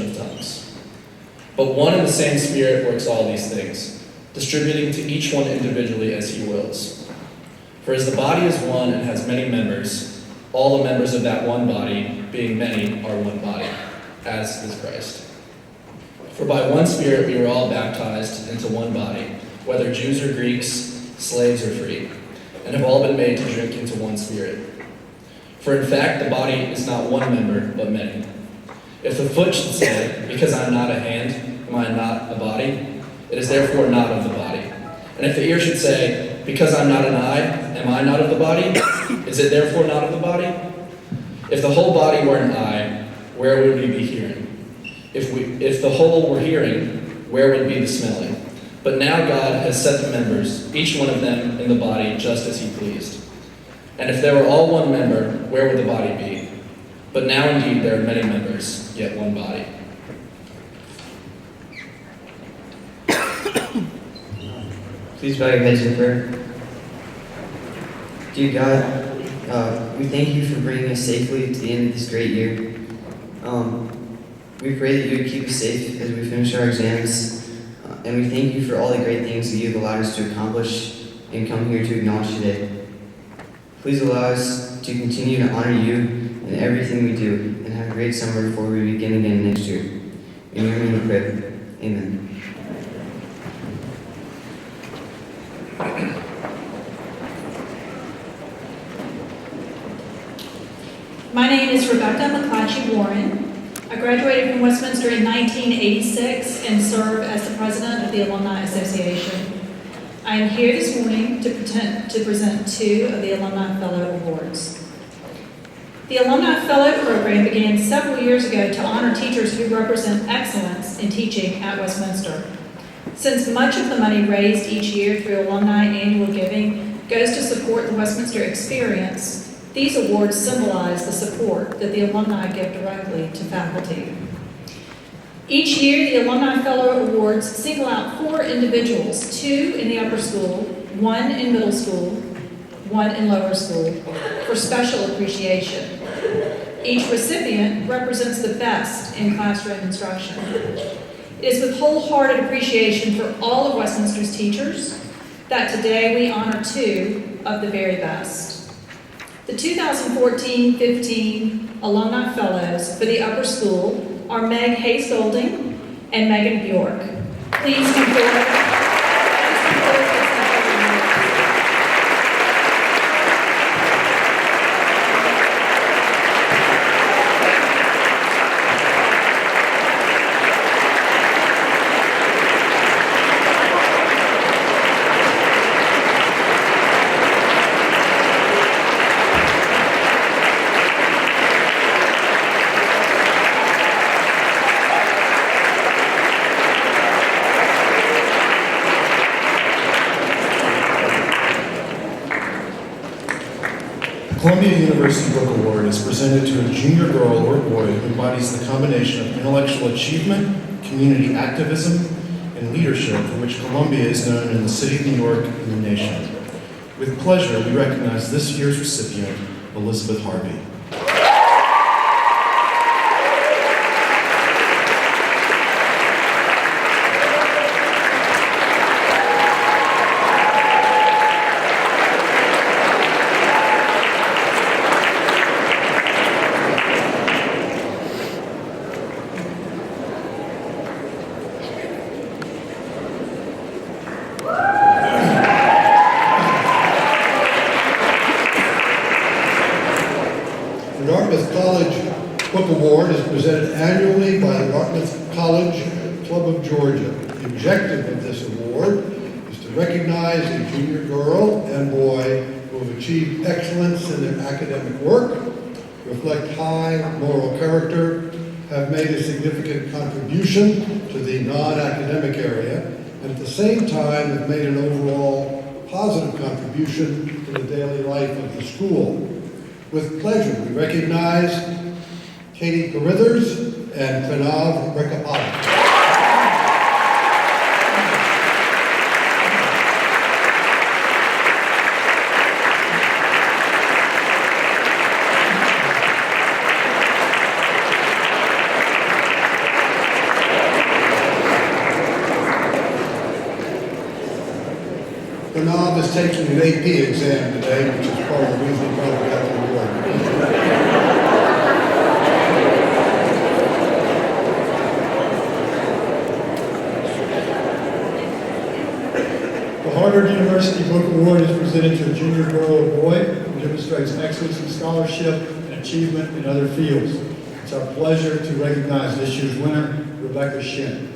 of tongues. But one and the same Spirit works all these things, distributing to each one individually as he wills. For as the body is one and has many members, all the members of that one body, being many, are one body, as is Christ. For by one Spirit we were all baptized into one body, whether Jews or Greeks, slaves or free, and have all been made to drink into one Spirit. For in fact the body is not one member, but many. If the foot should say, because I am not a hand, am I not a body? It is therefore not of the body. And if the ear should say, because I am not an eye, am I not of the body? Is it therefore not of the body? If the whole body were an eye, where would we be hearing? If the whole were hearing, where would be the smelling? But now God has set the members, each one of them in the body, just as he pleased. And if they were all one member, where would the body be? But now indeed there are many members, yet one body. Please bow your heads in prayer. Dear God, we thank you for bringing us safely to the end of this great year. We pray that you would keep us safe as we finish our exams, and we thank you for all the great things that you have allowed us to accomplish and come here to acknowledge today. Please allow us to continue to honor you in everything we do, and have a great summer before we begin again next year. In your name we pray. Amen. My name is Rebecca Warren. I graduated from Westminster in 1986 and serve as the president of the Alumni Association. I am here this morning to present two of the Alumni Fellow Awards. The Alumni Fellow program began several years ago to honor teachers who represent excellence in teaching at Westminster. Since much of the money raised each year through alumni annual giving goes to support the Westminster experience, these awards symbolize the support that the alumni give directly to faculty. Each year, the Alumni Fellow Awards single out 4 individuals, 2 in the upper school, 1 in middle school, 1 in lower school, for special appreciation. Each recipient represents the best in classroom instruction. It is with wholehearted appreciation for all of Westminster's teachers that today we honor 2 of the very best. The 2014-15 Alumni Fellows for the upper school are Meg Hayes Golding and Megan Bjork. Please come forward. Columbia University Book Award is presented to a junior girl or boy who embodies the combination of intellectual achievement, community activism, and leadership for which Columbia is known in the city of New York and the nation. With pleasure, we recognize this year's recipient, Elizabeth Harvey. The Dartmouth College Book Award is presented annually by the Dartmouth College Club of Georgia. The objective of this award is to recognize a junior girl and boy who have achieved excellence in their academic work, reflect high moral character, have made a significant contribution to the non-academic area, and at the same time have made an overall positive contribution to the daily life of the school. With pleasure, we recognize Katie Carithers and Pranav Rekapati. Manab is taking an AP exam today, which is part of the reason he probably got the award. The Harvard University Book Award is presented to a junior girl or boy who demonstrates excellence in scholarship and achievement in other fields. It's our pleasure to recognize this year's winner, Rebecca Shin.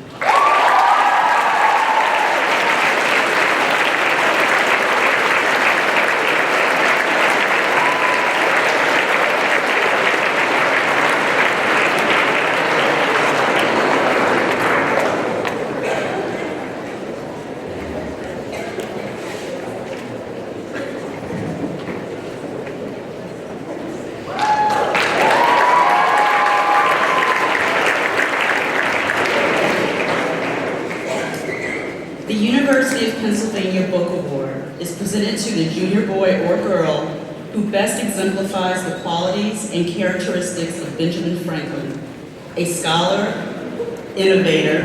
The University of Pennsylvania Book Award is presented to the junior boy or girl who best exemplifies the qualities and characteristics of Benjamin Franklin, a scholar, innovator,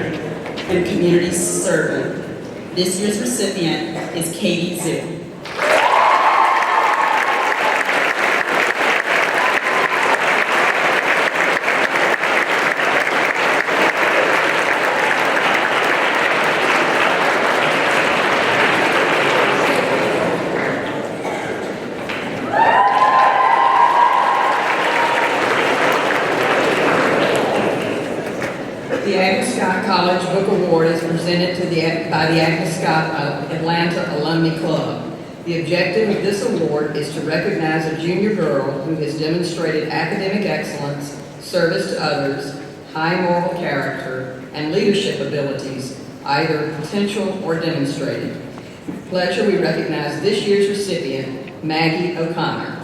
and community servant. This year's recipient is Katie Zhu. The Agnes Scott College Book Award is presented by the Agnes Scott Atlanta Alumni Club. The objective of this award is to recognize a junior girl who has demonstrated academic excellence, service to others, high moral character, and leadership abilities, either potential or demonstrated. With pleasure, we recognize this year's recipient, Maggie O'Connor.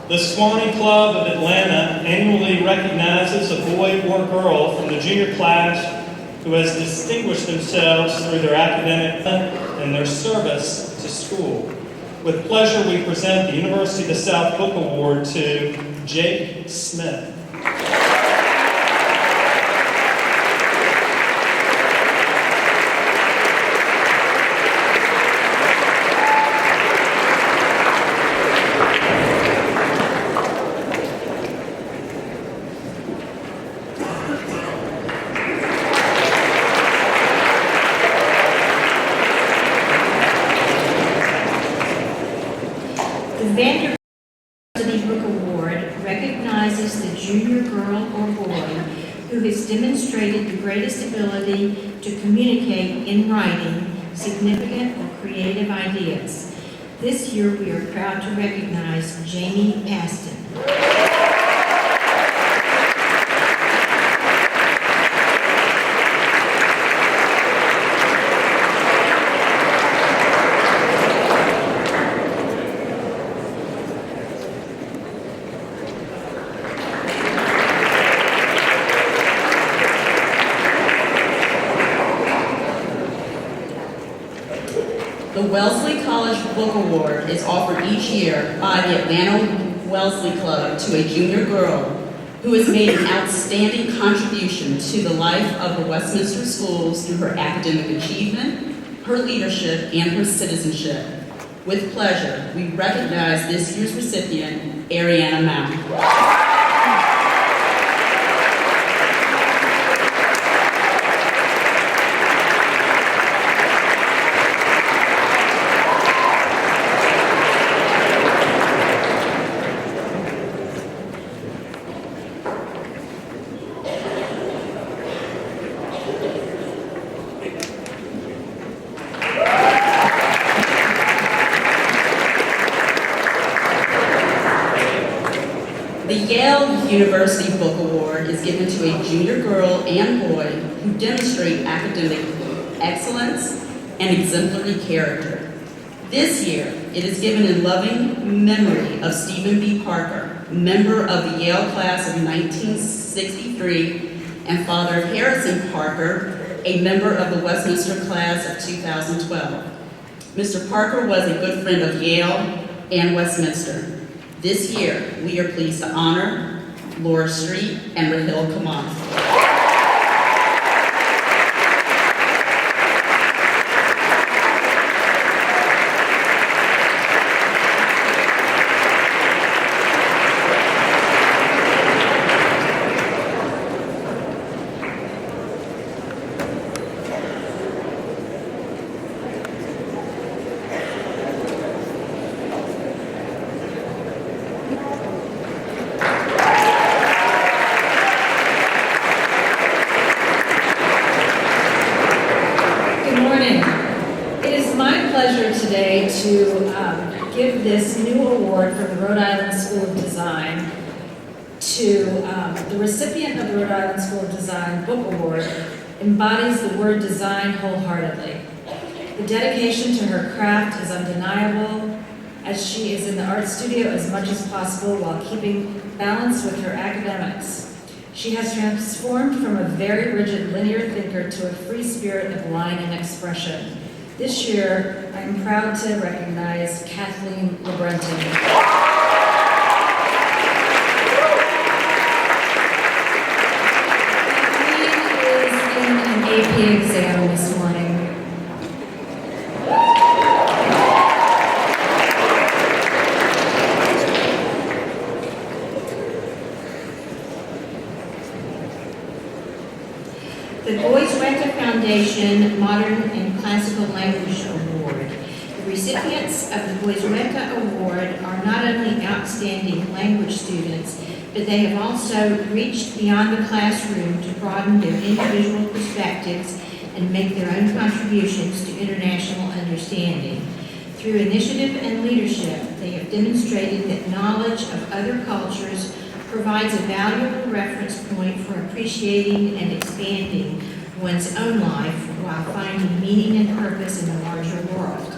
The Swanee Club of Atlanta annually recognizes a boy or girl from the junior class who has distinguished themselves through their academic and their service to school. With pleasure, we present the University of the South Book Award to Jake Smith. The Vanderbilt University Book Award recognizes the junior girl or boy who has demonstrated the greatest ability to communicate in writing significant or creative ideas. This year, we are proud to recognize Jamie Aston. The Wellesley College Book Award is offered each year by the Atlanta Wellesley Club to a junior girl who has made an outstanding contribution to the life of the Westminster schools through her academic achievement, her leadership, and her citizenship. With pleasure, we recognize this year's recipient, Ariana Mount. The Yale University Book Award is given to a junior girl and boy who demonstrate academic excellence and exemplary character. This year, it is given in loving memory of Stephen B. Parker, member of the Yale class of 1963, and father of Harrison Parker, a member of the Westminster class of 2012. Mr. Parker was a good friend of Yale and Westminster. This year, we are pleased to honor Laura Shrie and Rahil Kamal. Today to give this new award from the Rhode Island School of Design to the recipient of the Rhode Island School of Design Book Award embodies the word design wholeheartedly. The dedication to her craft is undeniable, as she is in the art studio as much as possible while keeping balance with her academics. She has transformed from a very rigid linear thinker to a free spirit of line and expression. This year, I am proud to recognize Kathleen LeBrenton. Kathleen is in an AP exam this morning. The Boys Renta Foundation Modern and Classical Language Award. The recipients of the Boys Renta Award are not only outstanding language students, but they have also reached beyond the classroom to broaden their individual perspectives and make their own contributions to international understanding. Through initiative and leadership, they have demonstrated that knowledge of other cultures provides a valuable reference point for appreciating and expanding one's own life while finding meaning and purpose in the larger world.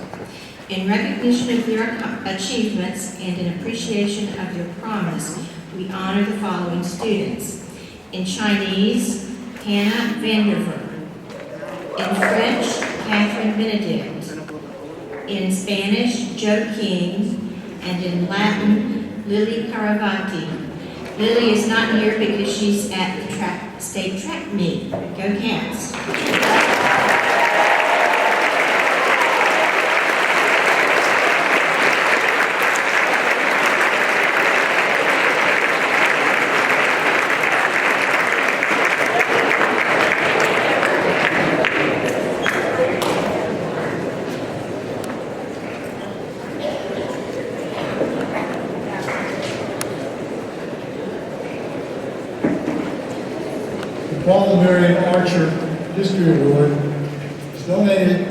In recognition of their achievements and in appreciation of their promise, we honor the following students. In Chinese, Hannah Vanderver. In French, Catherine Benedict. In Spanish, Joe King. And in Latin, Lily Caravati. Lily is not here because she's at the state track meet. Go Cats. Paul and Marion Archer History Award is donated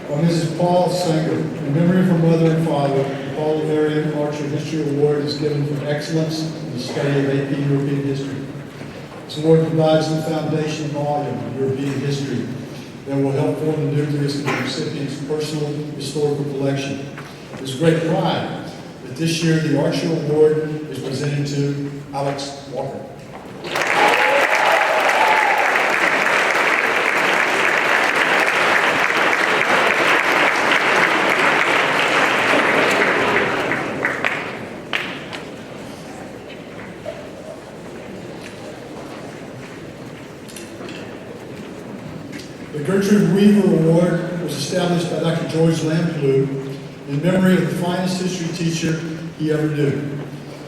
by Mrs. Paul Sanger. In memory of her mother and father, the Paul and Marion Archer History Award is given for excellence in the study of AP European history. This award provides the foundation knowledge of European history that will help form the nucleus of the recipient's personal historical collection. It is great pride that this year the Archer Award is presented to Alex Walker. The Gertrude Weaver Award was established by Dr. George Lamplugh in memory of the finest history teacher he ever knew.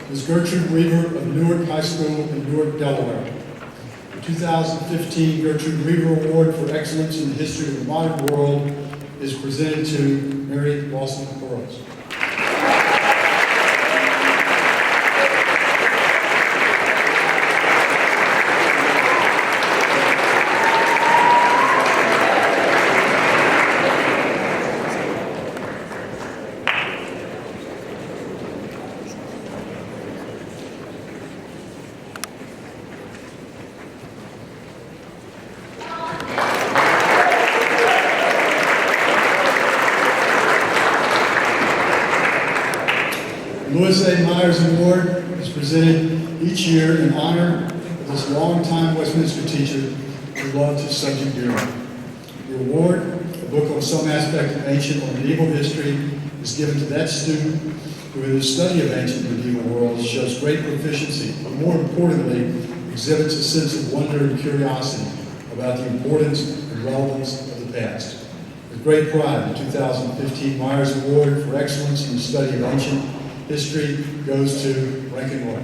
Ms. Gertrude Weaver of Newark High School in Newark, Delaware. The 2015 Gertrude Weaver Award for Excellence in the History of the Modern World is presented to Mary Lawson Burroughs. Lewis A. Myers Award is is presented each year in honor of this longtime Westminster teacher who loved his subject dearly. The award, a book on some aspect of ancient or medieval history, is given to that student who in the study of ancient medieval worlds shows great proficiency, but more importantly, exhibits a sense of wonder and curiosity about the importance and relevance of the past. With great pride, the 2015 Myers Award for Excellence in the Study of Ancient History goes to Rankin Roy.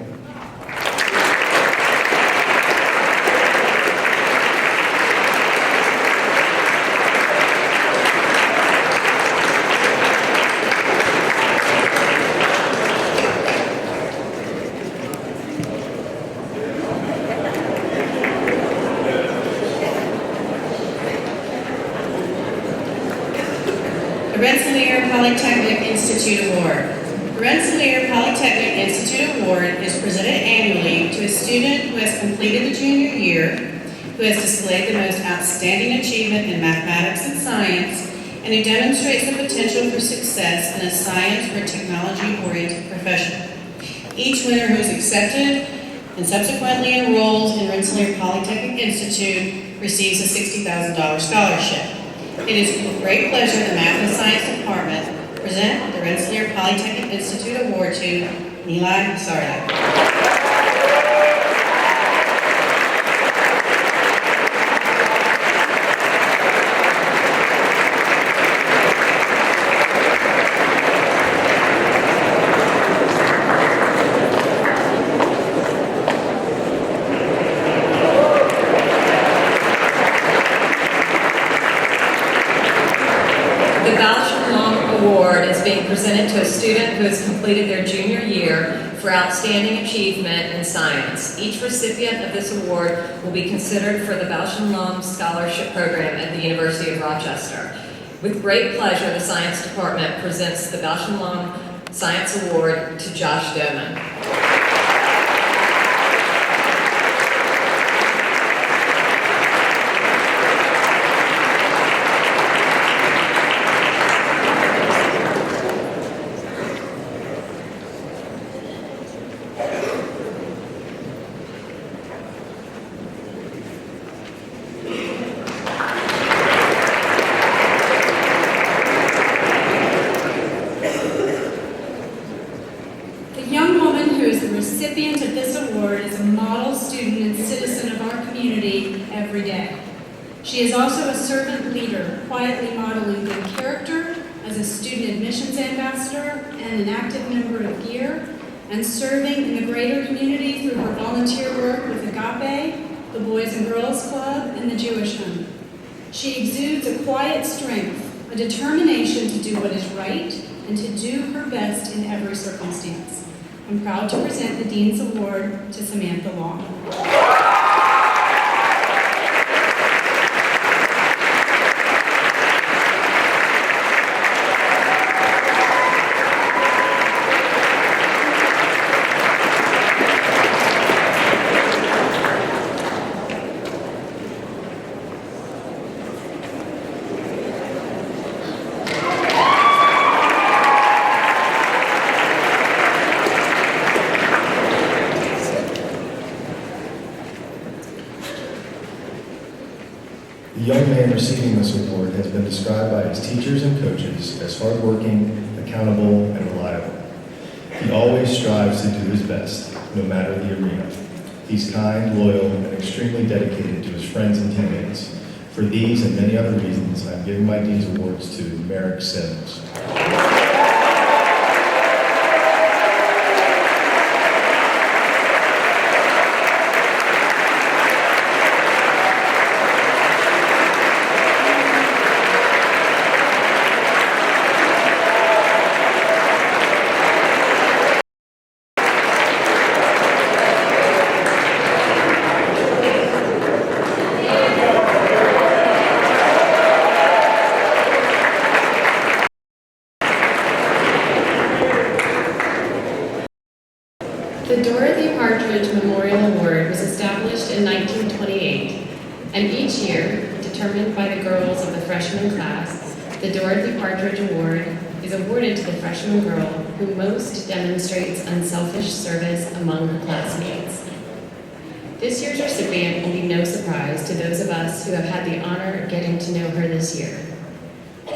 Rensselaer Polytechnic Institute Award. The Rensselaer Polytechnic Institute Award is presented annually to a student who has completed the junior year, who has displayed the most outstanding achievement in mathematics and science, and who demonstrates the potential for success in a science or technology-oriented profession. Each winner who is accepted and subsequently enrolls in Rensselaer Polytechnic Institute receives a $60,000 scholarship. It is with great pleasure the Math and Science Department present the Rensselaer Polytechnic Institute Award to Nilai Sarda. Presented to a student who has completed their junior year for outstanding achievement in science. Each recipient of this award will be considered for the Bausch & Lomb Scholarship Program at the University of Rochester. With great pleasure, the Science Department presents the Bausch & Lomb Science Award to Josh Doman. She is also a servant leader, quietly modeling good character as a student admissions ambassador and an active member of GEAR, and serving in the greater community through her volunteer work with Agape, the Boys and Girls Club, and the Jewish Home. She exudes a quiet strength, a determination to do what is right, and to do her best in every circumstance. I'm proud to present the Dean's Award to Samantha Long. The young man receiving this award has been described by his teachers and coaches as hardworking, accountable, and reliable. He always strives to do his best, no matter the arena. He's kind, loyal, and extremely dedicated to his friends and teammates. For these and many other reasons, I'm giving my Dean's Awards to Merrick Sims. The Dorothy Partridge Memorial Award was established in 1928, and each year, determined by the girls of the freshman class, the Dorothy Partridge Award is awarded to the freshman girl who most demonstrates unselfish service among her classmates. This year's recipient will be no surprise to those of us who have had the honor of getting to know her this year.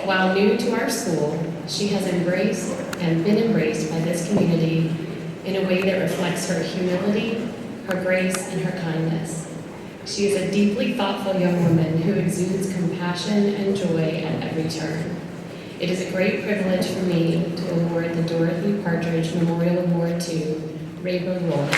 While new to our school, she has embraced and been embraced by this community in a way that reflects her humility, her grace, and her kindness. She is a deeply thoughtful young woman who exudes compassion and joy at every turn. It is a great privilege for me to award the Dorothy Partridge Memorial Award to Ridley Memorial.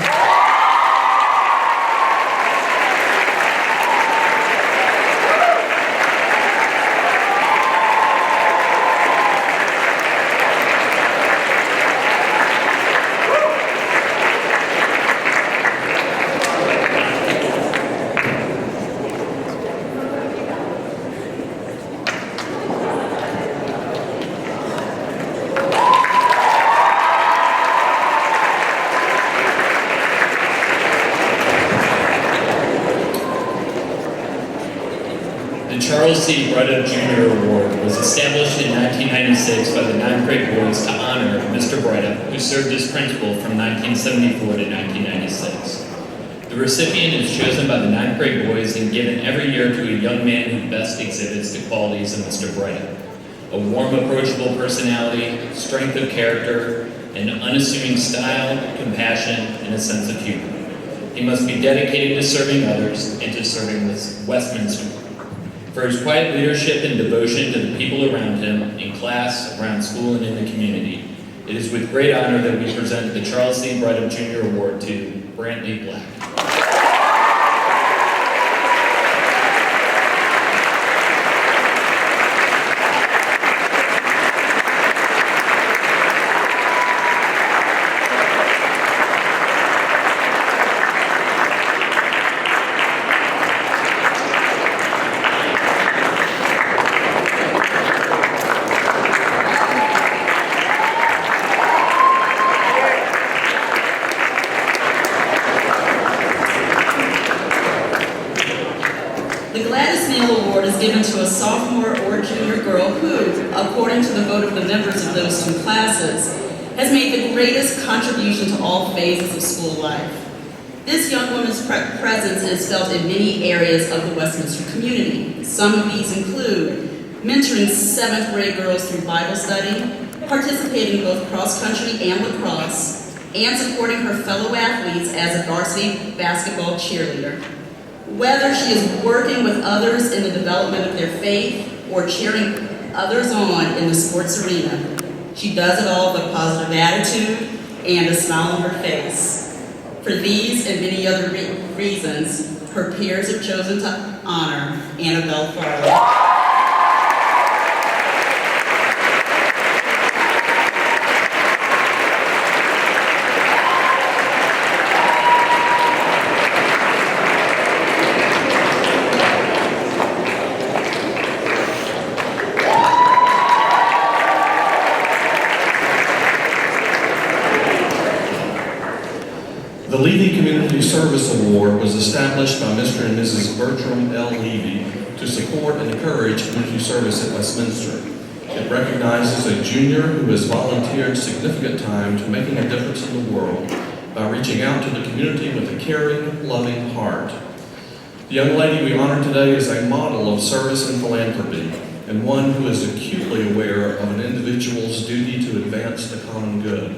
Charles C. Breda Jr. Award was established in 1996 by the 9th grade boys to honor Mr. Breda, who served as principal from 1974 to 1996. The recipient is chosen by the 9th grade boys and given every year to a young man who best exhibits the qualities of Mr. Breda. A warm, approachable personality, strength of character, an unassuming style, compassion, and a sense of humor. He must be dedicated to serving others and to serving Westminster. For his quiet leadership and devotion to the people around him, in class, around school, and in the community, it is with great honor that we present the Charles C. Breda Jr. Award to Brantley Black. The Gladys Nail Award is given to a sophomore or junior girl who, according to the vote of the members of those two classes, has made the greatest contribution to all phases of school life. This young woman's presence is felt in many areas of the Westminster community. Some of these include mentoring 7th grade girls through Bible study, participating in both cross-country and lacrosse, and supporting her fellow athletes as a varsity basketball cheerleader. Whether she is working with others in the development of their faith or cheering others on in the sports arena, she does it all with a positive attitude and a smile on her face. For these and many other reasons, her peers have chosen to honor Annabelle Farley. The Levy Community Service Award was established by Mr. and Mrs. Bertram L. Levy to support and encourage community service at Westminster. It recognizes a junior who has volunteered significant time to making a difference in the world by reaching out to the community with a caring, loving heart. The young lady we honor today is a model of service and philanthropy, and one who is acutely aware of an individual's duty to advance the common good.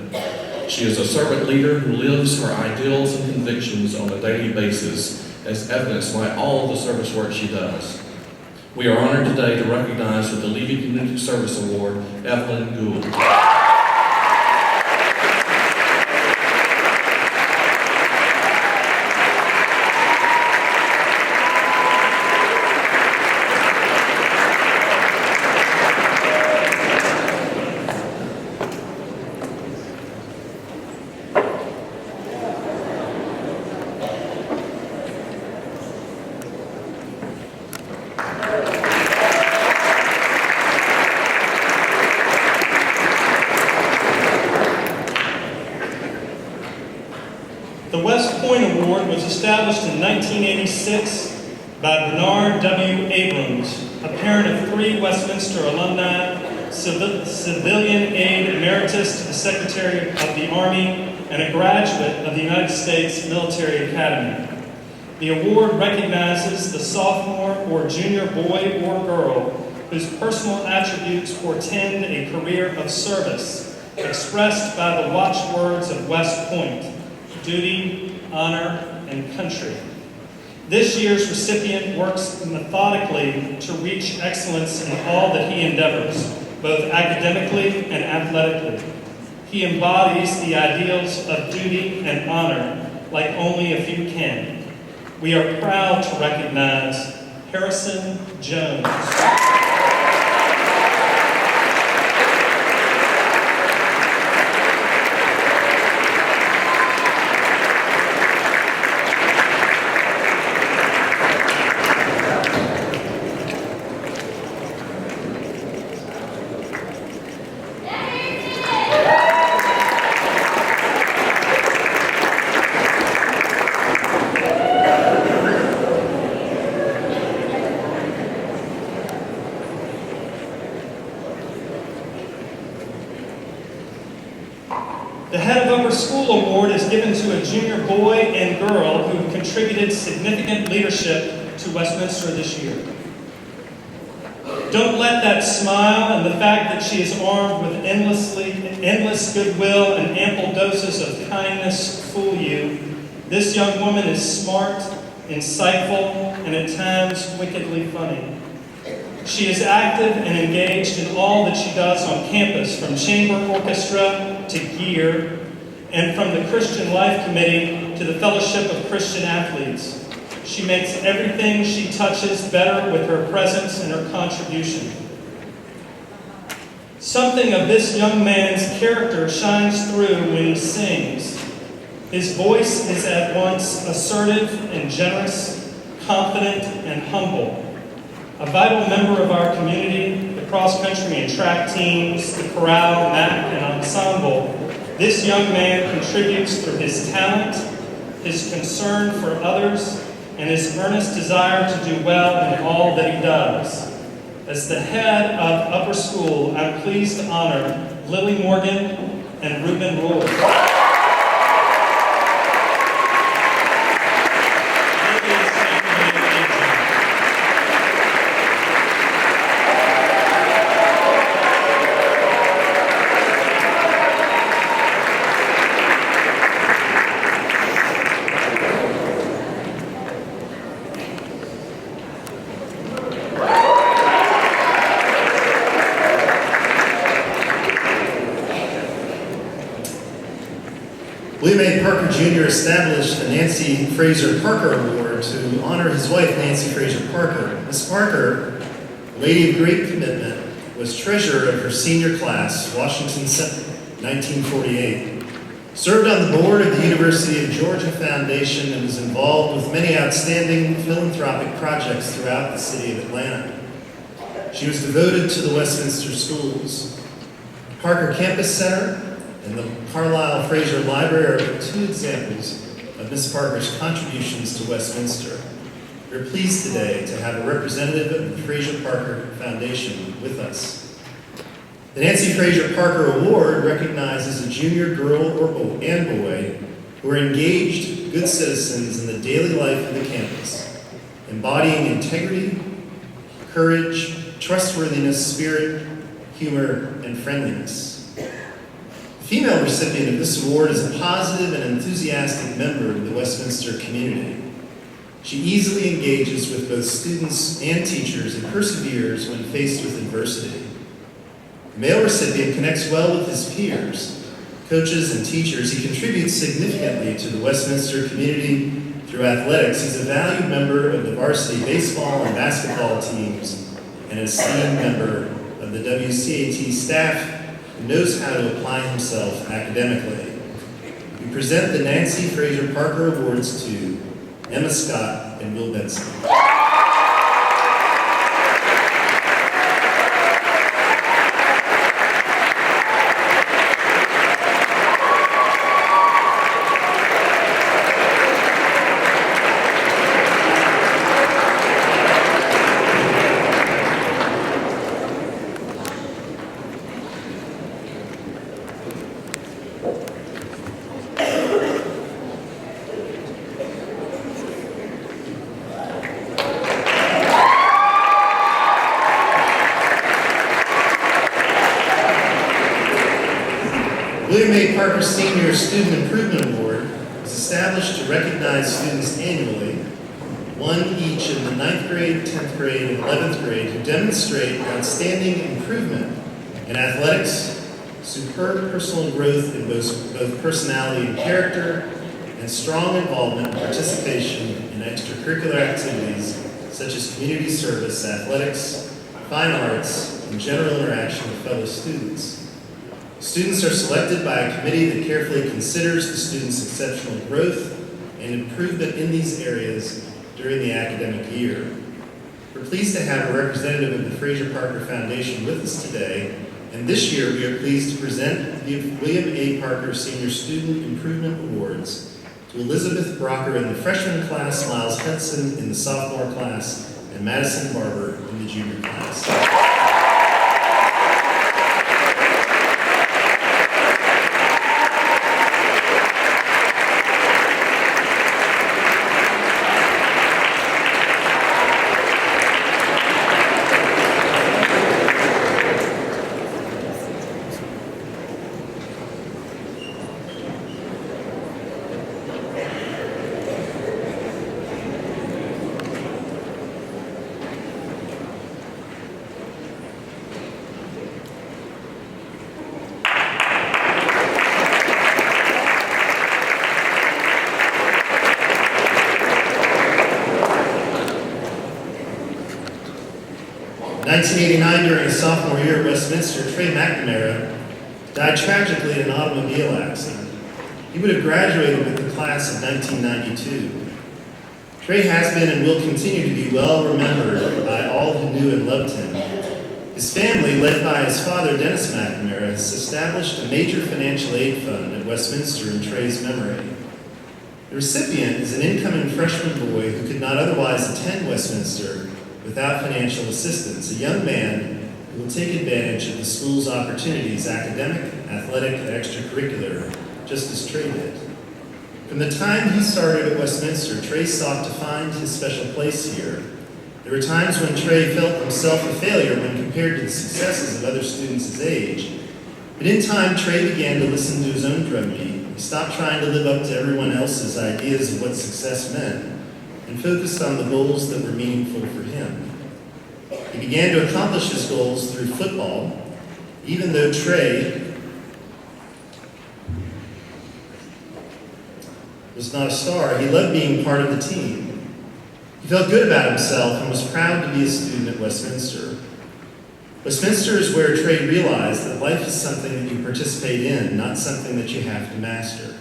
She is a servant leader who lives her ideals and convictions on a daily basis, as evidenced by all the service work she does. We are honored today to recognize with the Levy Community Service Award, Evelyn Gould. The West Point Award was established in 1986 by Bernard W. Abrams, a parent of 3 Westminster alumni, civilian aide emeritus to the Secretary of the Army, and a graduate of the United States Military Academy. The award recognizes the sophomore or junior boy or girl whose personal attributes portend a career of service, expressed by the watchwords of West Point: duty, honor, and country. This year's recipient works methodically to reach excellence in all that he endeavors, both academically and athletically. He embodies the ideals of duty and honor like only a few can. We are proud to recognize Harrison Jones. The Head of Upper School Award is given to a junior boy and girl who have contributed significant leadership to Westminster this year. Don't let that smile and the fact that she is armed with endless goodwill and ample doses of kindness fool you. This young woman is smart, insightful, and at times wickedly funny. She is active and engaged in all that she does on campus, from chamber orchestra to gear, and from the Christian Life Committee to the Fellowship of Christian Athletes. She makes everything she touches better with her presence and her contribution. Something of this young man's character shines through when he sings. His voice is at once assertive and generous, confident and humble. A vital member of our community, the cross-country and track teams, the chorale, MAC, and ensemble, this young man contributes through his talent, his concern for others, and his earnest desire to do well in all that he does. As the head of Upper School, I'm pleased to honor Lily Morgan and Reuben Roy. William Parker Jr. established the Nancy Fraser Parker Award to honor his wife, Nancy Fraser Parker. Miss Parker, lady of great commitment, was treasurer of her senior class, Washington 1948. Served on the board of the University of Georgia Foundation and was involved with many outstanding philanthropic projects throughout the city of Atlanta. She was devoted to the Westminster schools. Parker Campus Center and the Carlisle Fraser Library are two examples of Miss Parker's contributions to Westminster. We're pleased today to have a representative of the Fraser Parker Foundation with us. The Nancy Fraser Parker Award recognizes a junior girl and boy who are engaged, good citizens in the daily life of the campus, embodying integrity, courage, trustworthiness, spirit, humor, and friendliness. The female recipient of this award is a positive and enthusiastic member of the Westminster community. She easily engages with both students and teachers and perseveres when faced with adversity. The male recipient connects well with his peers, coaches, and teachers. He contributes significantly to the Westminster community through athletics. He's a valued member of the varsity baseball and basketball teams and an esteemed member of the WCAT staff who knows how to apply himself academically. We present the Nancy Fraser Parker Awards to Emma Scott and Will Benson. William A. Parker Senior Student Improvement Award is established to recognize students annually, one each in the 9th grade, 10th grade, and 11th grade, who demonstrate outstanding improvement in athletics, superb personal growth in both personality and character, and strong involvement and participation in extracurricular activities such as community service, athletics, fine arts, and general interaction with fellow students. Students are selected by a committee that carefully considers the student's exceptional growth and improvement in these areas during the academic year. We're pleased to have a representative of the Fraser Parker Foundation with us today, and this year we are pleased to present the William A. Parker Senior Student Improvement Awards to Elizabeth Brocker in the freshman class, Miles Hudson in the sophomore class, and Madison Barber in the junior class. 1989, during his sophomore year at Westminster, Trey McNamee died tragically in an automobile accident. He would have graduated with the class of 1992. Trey has been and will continue to be well remembered by all who knew and loved him. His family, led by his father, Dennis McNamee, has established a major financial aid fund at Westminster in Trey's memory. The recipient is an incoming freshman boy who could not otherwise attend Westminster without financial assistance, a young man who will take advantage of the school's opportunities, academic, athletic, and extracurricular, just as Trey did. From the time he started at Westminster, Trey sought to find his special place here. There were times when Trey felt himself a failure when compared to the successes of other students his age. But in time, Trey began to listen to his own drumbeat. He stopped trying to live up to everyone else's ideas of what success meant and focused on the goals that were meaningful for him. He began to accomplish his goals through football. Even though Trey was not a star, he loved being part of the team. He felt good about himself and was proud to be a student at Westminster. Westminster is where Trey realized that life is something that you participate in, not something that you have to master.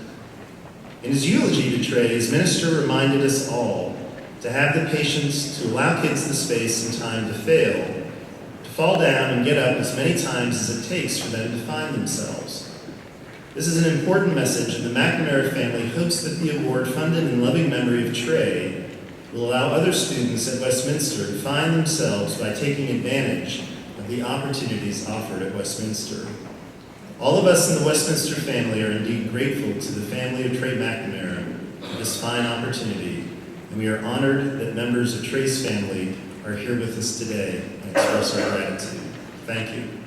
In his eulogy to Trey, his minister reminded us all to have the patience to allow kids the space and time to fail, to fall down and get up as many times as it takes for them to find themselves. This is an important message, and the McNamee family hopes that the award, funded in loving memory of Trey, will allow other students at Westminster to find themselves by taking advantage of the opportunities offered at Westminster. All of us in the Westminster family are indeed grateful to the family of Trey McNamee for this fine opportunity, and we are honored that members of Trey's family are here with us today and express our gratitude. Thank you.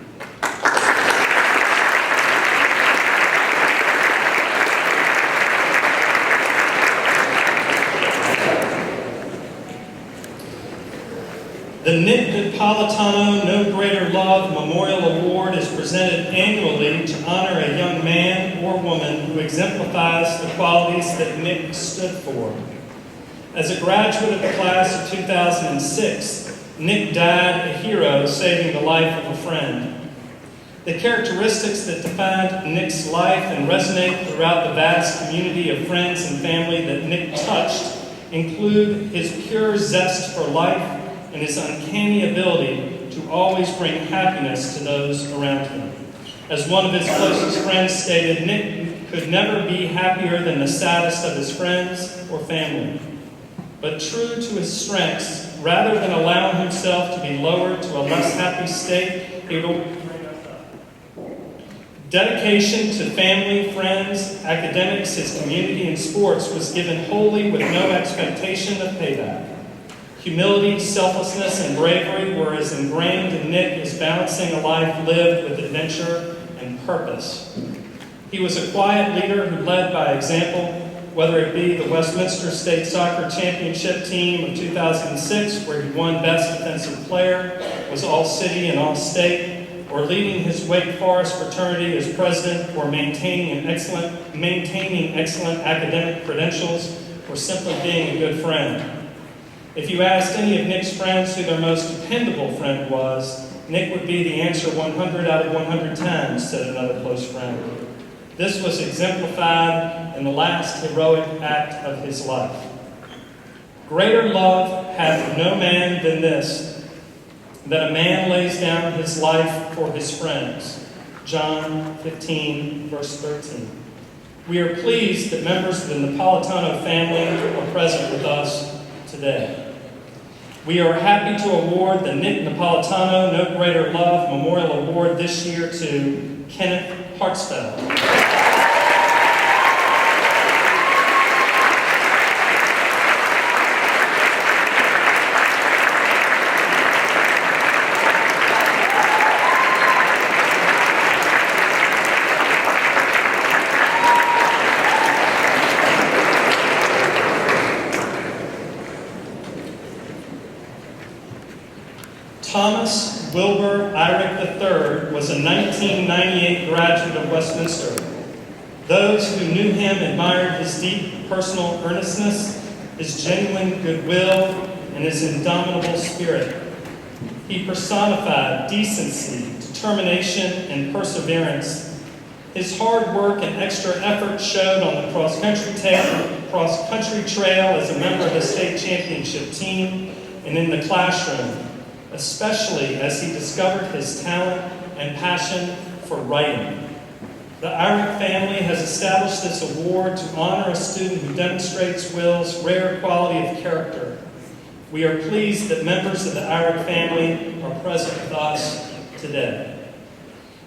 The Napolitano No Greater Love Memorial Award is presented annually to honor a young man or woman who exemplifies the qualities that Nick stood for. As a graduate of the class of 2006, Nick died a hero, saving the life of a friend. The characteristics that defined Nick's life and resonate throughout the vast community of friends and family that Nick touched include his pure zest for life and his uncanny ability to always bring happiness to those around him. As one of his closest friends stated, Nick could never be happier than the saddest of his friends or family. But true to his strengths, rather than allowing himself to be lowered to a less happy state, he would bring us up. Dedication to family, friends, academics, his community, and sports was given wholly with no expectation of payback. Humility, selflessness, and bravery were as ingrained in Nick as balancing a life lived with adventure and purpose. He was a quiet leader who led by example, whether it be the Westminster State Soccer Championship team of 2006, where he won Best Defensive Player, was All-City and All-State, or leading his Wake Forest fraternity as president, or maintaining excellent academic credentials, or simply being a good friend. If you asked any of Nick's friends who their most dependable friend was, Nick would be the answer 100 out of 100 times, said another close friend. This was exemplified in the last heroic act of his life. Greater love hath no man than this, that a man lays down his life for his friends. John 15, verse 13. We are pleased that members of the Napolitano family are present with us today. We are happy to award the Nick Napolitano No Greater Love Memorial Award this year to Kenneth Hartsfeld. Thomas Wilbur Irick III was a 1998 graduate of Westminster. Those who knew him admired his deep personal earnestness, his genuine goodwill, and his indomitable spirit. He personified decency, determination, and perseverance. His hard work and extra effort showed on the cross-country trail as a member of the state championship team and in the classroom, especially as he discovered his talent and passion for writing. The Irick family has established this award to honor a student who demonstrates Will's rare quality of character. We are pleased that members of the Irick family are present with us today.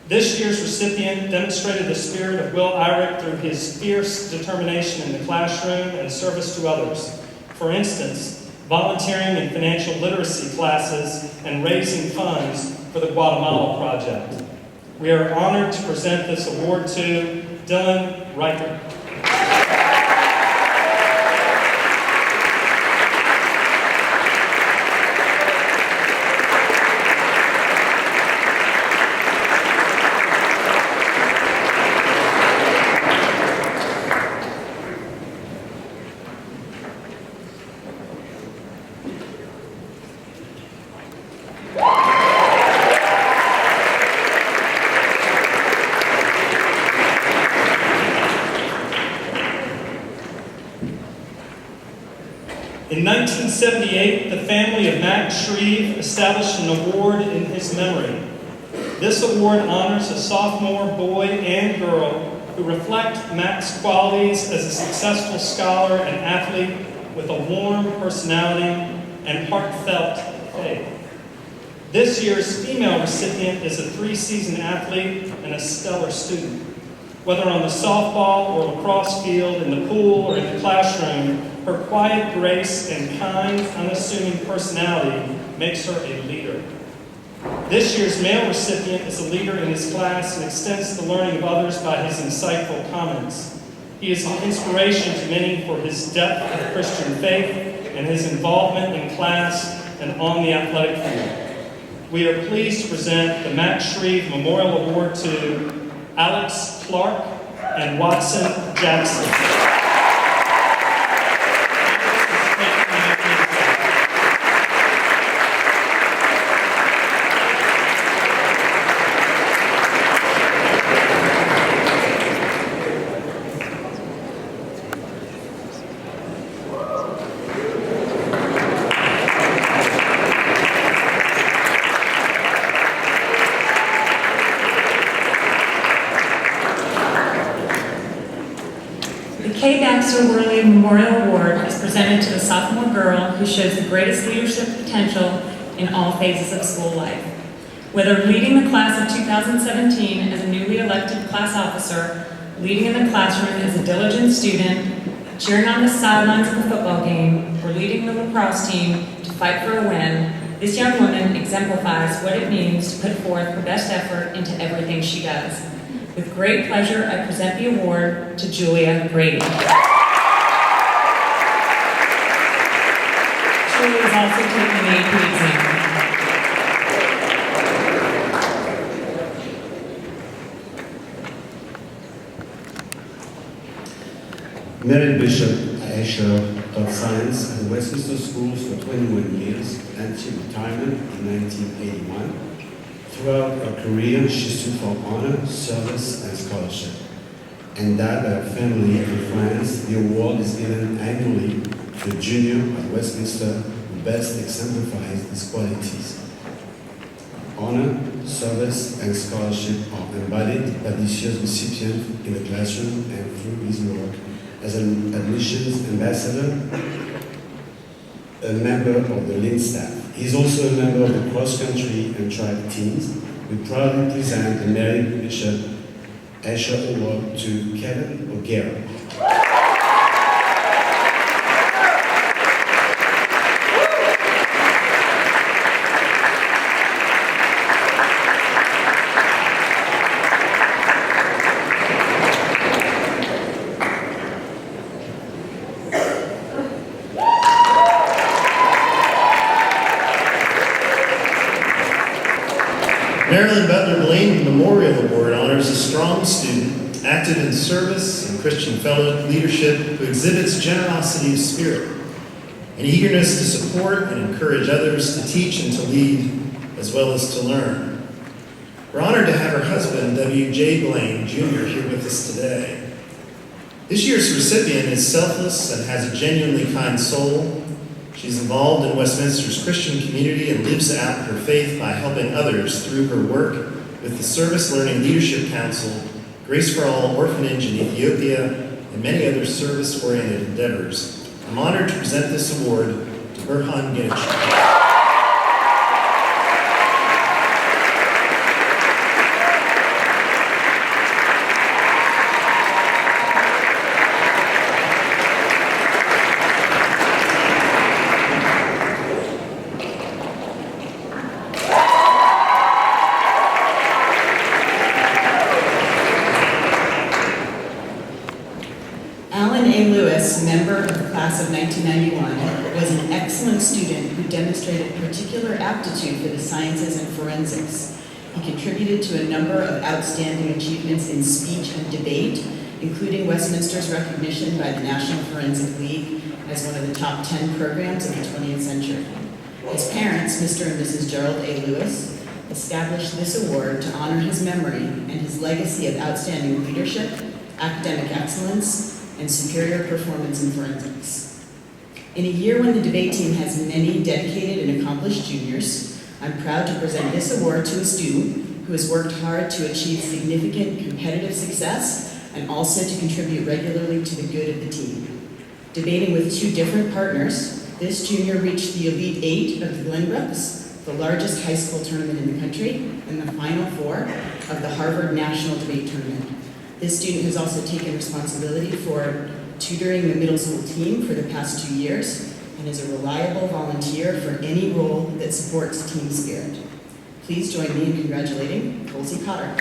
This year's recipient demonstrated the spirit of Will Irick through his fierce determination in the classroom and service to others. For instance, volunteering in financial literacy classes, and raising funds for the Guatemala Project. We are honored to present this award to Dylan Riker. In 1978, the family of Mac Shrie established an award in his memory. This award honors a sophomore boy and girl who reflect Mac's qualities as a successful scholar and athlete with a warm personality and heartfelt faith. This year's female recipient is a 3-season athlete and a stellar student. Whether on the softball or lacrosse field, in the pool, or in the classroom, her quiet grace and kind, unassuming personality makes her a leader. This year's male recipient is a leader in his class and extends the learning of others by his insightful comments. He is an inspiration to many for his depth of Christian faith and his involvement in class and on the athletic field. We are pleased to present the Mac Shrie Memorial Award to Alex Clark and Watson Jackson. Daxter Whle Memorial Award is presented to the sophomore girl who shows the greatest leadership potential in all phases of school life. Whether leading the class of 2017 as a newly elected class officer, leading in the classroom as a diligent student, cheering on the sidelines of a football game, or leading the lacrosse team to fight for a win, this young woman exemplifies what it means to put forth her best effort into everything she does. With great pleasure, I present the award to Julia Grady. Julia is also taking the AP exam. Merit Bishop Aisha taught science at the Westminster schools for 21 years until retirement in 1981. Throughout her career, she stood for honor, service, and scholarship. And that by her family and friends, the award is given annually to a junior at Westminster who best exemplifies these qualities. Honor, service, and scholarship are embodied by this year's recipient in the classroom and through his work as an admissions ambassador, a member of the Lynn staff. He is also a member of the cross-country and track teams. We proudly present the Merit Bishop Aisha Award to Kevin O'Gara. Blain Memorial Award honors a strong student, active in service and Christian fellow leadership, who exhibits generosity of spirit and eagerness to support and encourage others to teach and to lead, as well as to learn. We're honored to have her husband, W.J. Blain, Jr., here with us today. This year's recipient is selfless and has a genuinely kind soul. She's involved in Westminster's Christian community and lives out her faith by helping others through her work with the Service Learning Leadership Council, Grace for All Orphanage in Ethiopia, and many other service-oriented endeavors. I'm honored to present this award to Burhan Genich. Member of the class of 1991, was an excellent student who demonstrated particular aptitude for the sciences and forensics. He contributed to a number of outstanding achievements in speech and debate, including Westminster's recognition by the National Forensic League as one of the top 10 programs of the 20th century. His parents, Mr. and Mrs. Gerald A. Lewis, established this award to honor his memory and his legacy of outstanding leadership, academic excellence, and superior performance in forensics. In a year when the debate team has many dedicated and accomplished juniors, I'm proud to present this award to a student who has worked hard to achieve significant competitive success and also to contribute regularly to the good of the team. Debating with two different partners, this junior reached the Elite Eight of the Glenbrooks, the largest high school tournament in the country, and the Final Four of the Harvard National Debate Tournament. This student has also taken responsibility for tutoring the middle school team for the past 2 years and is a reliable volunteer for any role that supports team spirit. Please join me in congratulating Colsey Cotter.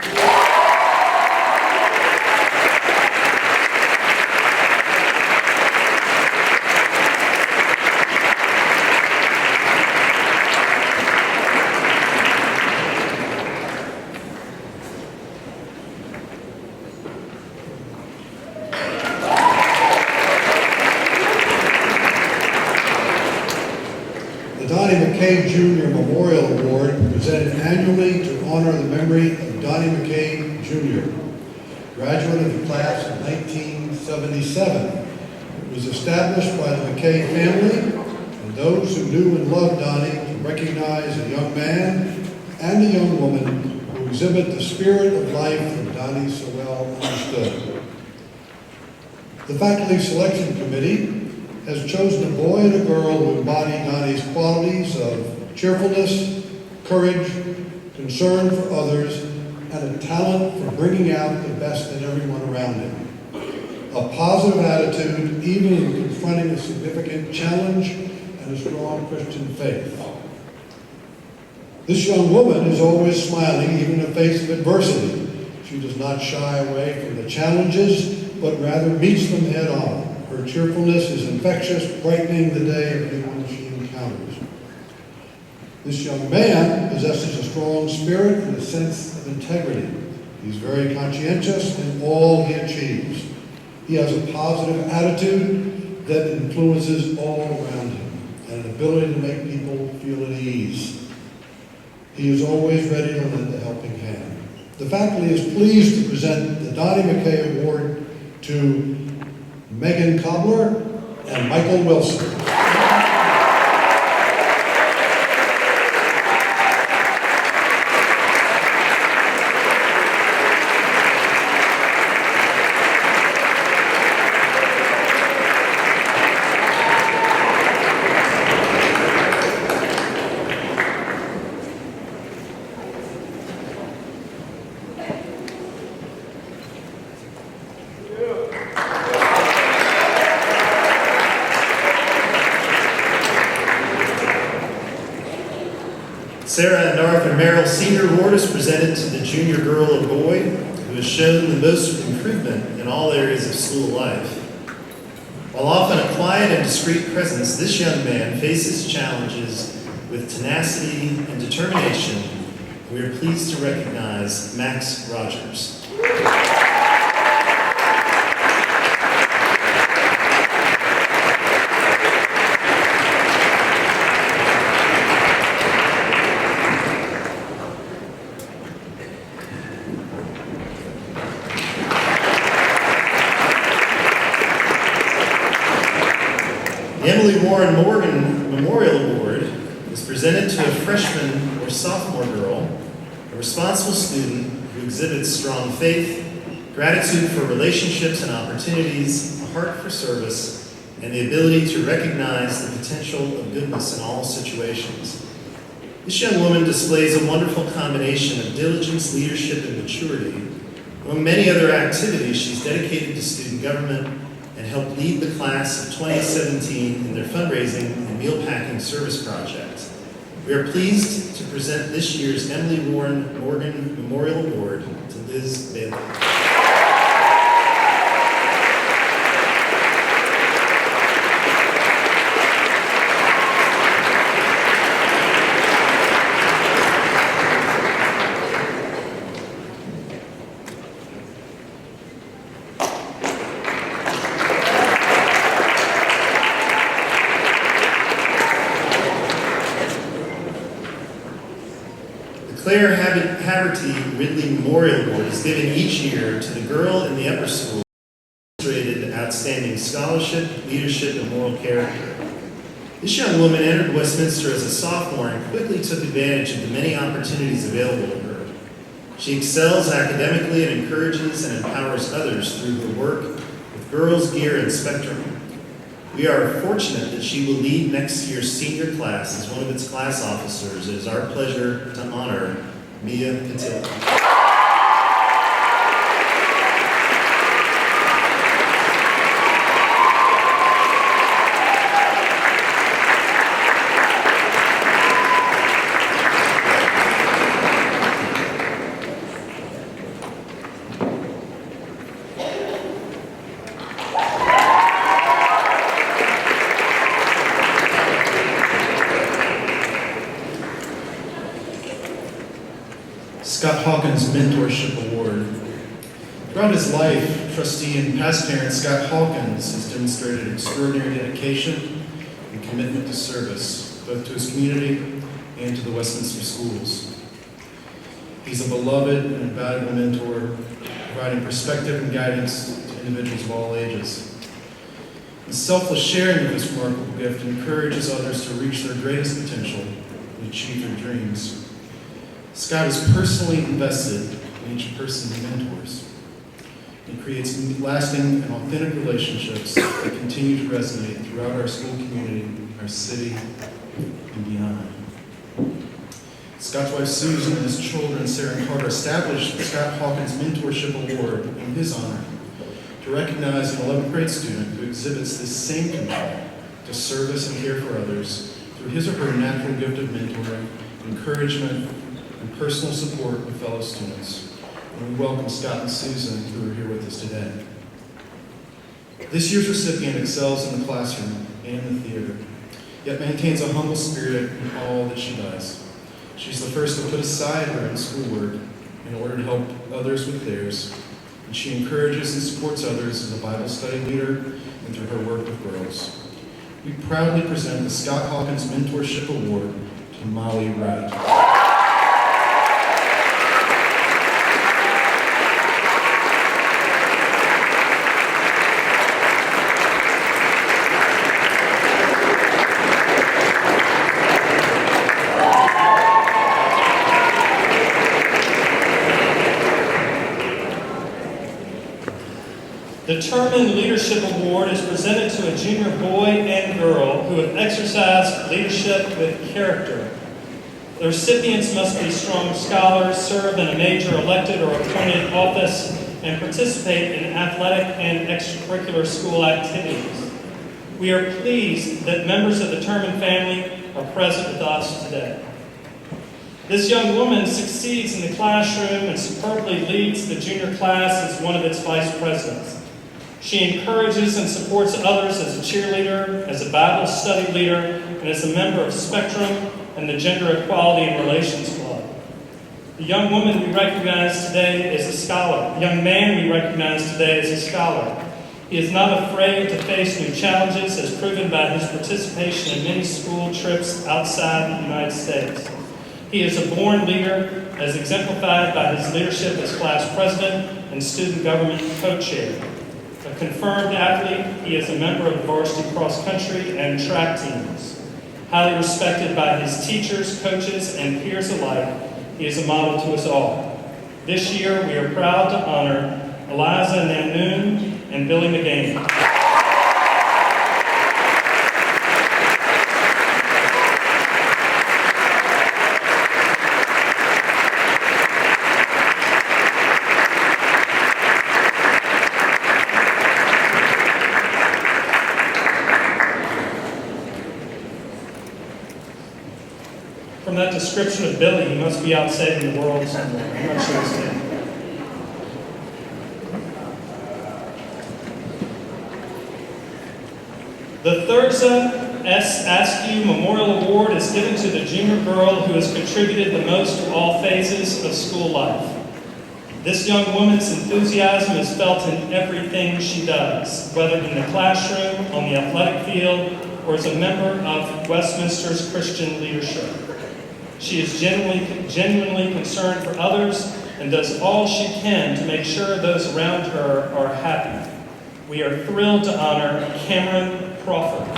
The Donnie McKay Jr. Memorial Award, presented annually to honor the memory of Donnie McKay Jr., graduate of the class of 1977. It was established by the McKay family and those who knew and loved Donnie to recognize a young man and a young woman who exhibit the spirit of life that Donnie so well understood. The Faculty Selection Committee has chosen a boy and a girl who embody Donnie's qualities of cheerfulness, courage, concern for others, and a talent for bringing out the best in everyone around him. A positive attitude, even in confronting a significant challenge, and a strong Christian faith. This young woman is always smiling, even in the face of adversity. She does not shy away from the challenges, but rather meets them head on. Her cheerfulness is infectious, brightening the day of people she encounters. This young man possesses a strong spirit and a sense of integrity. He's very conscientious in all he achieves. He has a positive attitude that influences all around him and an ability to make people feel at ease. He is always ready to lend a helping hand. The faculty is pleased to present the Donnie McKay Award to Megan Cobbler and Michael Wilson. Sarah and Arthur Merrill Senior Award is presented to the junior girl or boy who has shown the most improvement in all areas of school life. While often a quiet and discreet presence, this young man faces challenges with tenacity and determination. We are pleased to recognize Max Rogers. The Emily Warren Morgan Memorial Award is presented to a freshman or sophomore girl, a responsible student who exhibits strong faith, gratitude for relationships and opportunities, a heart for service, and the ability to recognize the potential of goodness in all situations. This young woman displays a wonderful combination of diligence, leadership, and maturity. Among many other activities, she's dedicated to student government and helped lead the class of 2017 in their fundraising and meal packing service project. We are pleased to present this year's Emily Warren Morgan Memorial Award to Liz Bailey. Claire Haverty Ridley Memorial Award is given each year to the girl in the upper school who demonstrated outstanding scholarship, leadership, and moral character. This young woman entered Westminster as a sophomore and quickly took advantage of the many opportunities available to her. She excels academically and encourages and empowers others through her work with Girls, Gear, and Spectrum. We are fortunate that she will lead next year's senior class as one of its class officers. It is our pleasure to honor Mia Patil. Hawkins Mentorship Award. Throughout his life, trustee and past parent Scott Hawkins has demonstrated extraordinary dedication and commitment to service, both to his community and to the Westminster schools. He's a beloved and invaluable mentor, providing perspective and guidance to individuals of all ages. The selfless sharing of this remarkable gift encourages others to reach their greatest potential and achieve their dreams. Scott is personally invested in each person he mentors. He creates lasting and authentic relationships that continue to resonate throughout our school community, our city, and beyond. Scott's wife Susan and his children, Sarah and Carter, established the Scott Hawkins Mentorship Award in his honor to recognize an 11th grade student who exhibits this same commitment to service and care for others through his or her natural gift of mentoring, encouragement, and personal support of fellow students. and we welcome Scott and Susan, who are here with us today. This year's recipient excels in the classroom and in the theater, yet maintains a humble spirit in all that she does. She's the first to put aside her own schoolwork in order to help others with theirs, and she encourages and supports others as a Bible study leader and through her work with girls. We proudly present the Scott Hawkins Mentorship Award to Molly Wright. The Terman Leadership Award is presented to a junior boy and girl who have exercised leadership with character. The recipients must be strong scholars, serve in a major elected or appointed office, and participate in athletic and extracurricular school activities. We are pleased that members of the Terman family are present with us today. This young woman succeeds in the classroom and superbly leads the junior class as one of its vice presidents. She encourages and supports others as a cheerleader, as a Bible study leader, and as a member of Spectrum and the Gender Equality and Relations Club. The young woman we recognize today is a scholar. The young man we recognize today is a scholar. He is not afraid to face new challenges, as proven by his participation in many school trips outside the United States. He is a born leader, as exemplified by his leadership as class president and student government co-chair. A confirmed athlete, he is a member of the varsity cross-country and track teams. Highly respected by his teachers, coaches, and peers alike, he is a model to us all. This year, we are proud to honor Eliza Nanoon and Billy McGann. From that description of Billy, he must be out saving the world somewhere. I'm not sure he's dead. The Thurza S. Askew Memorial Award is given to the junior girl who has contributed the most to all phases of school life. This young woman's enthusiasm is felt in everything she does, whether in the classroom, on the athletic field, or as a member of Westminster's Christian leadership. She is genuinely concerned for others and does all she can to make sure those around her are happy. We are thrilled to honor Cameron Crawford.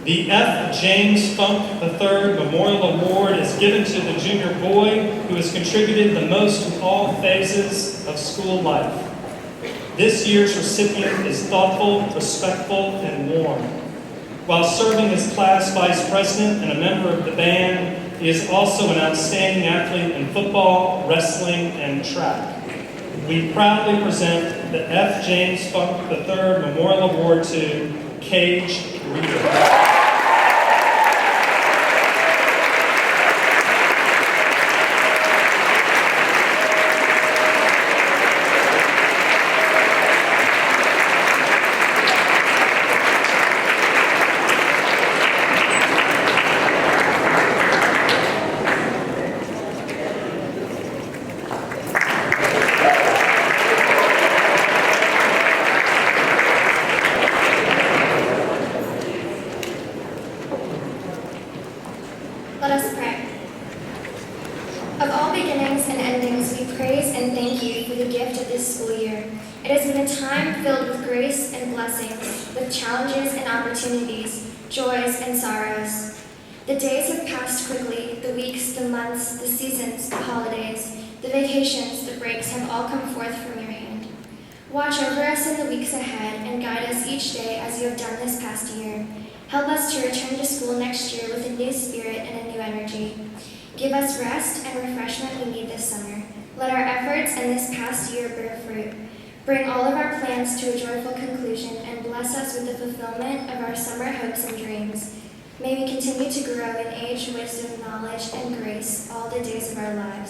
The F. James Funk III Memorial Award is given to the junior boy who has contributed the most to all phases of school life. This year's recipient is thoughtful, respectful, and warm. While serving as class vice president and a member of the band, he is also an outstanding athlete in football, wrestling, and track. We proudly present the F. James Funk III Memorial Award to Cage Reader. Let us pray. Of all beginnings and endings, we praise and thank you for the gift of this school year. It has been a time filled with grace and blessings, with challenges and opportunities, joys and sorrows. The days have passed quickly, the weeks, the months, the seasons, the holidays, the vacations, the breaks have all come forth from your hand. Watch over us in the weeks ahead and guide us each day as you have done this past year. Help us to return to school next year with a new spirit and a new energy. Give us rest and refreshment we need this summer. Let our efforts in this past year bear fruit. Bring all of our plans to a joyful conclusion and bless us with the fulfillment of our summer hopes and dreams. May we continue to grow in age, wisdom, knowledge, and grace all the days of our lives.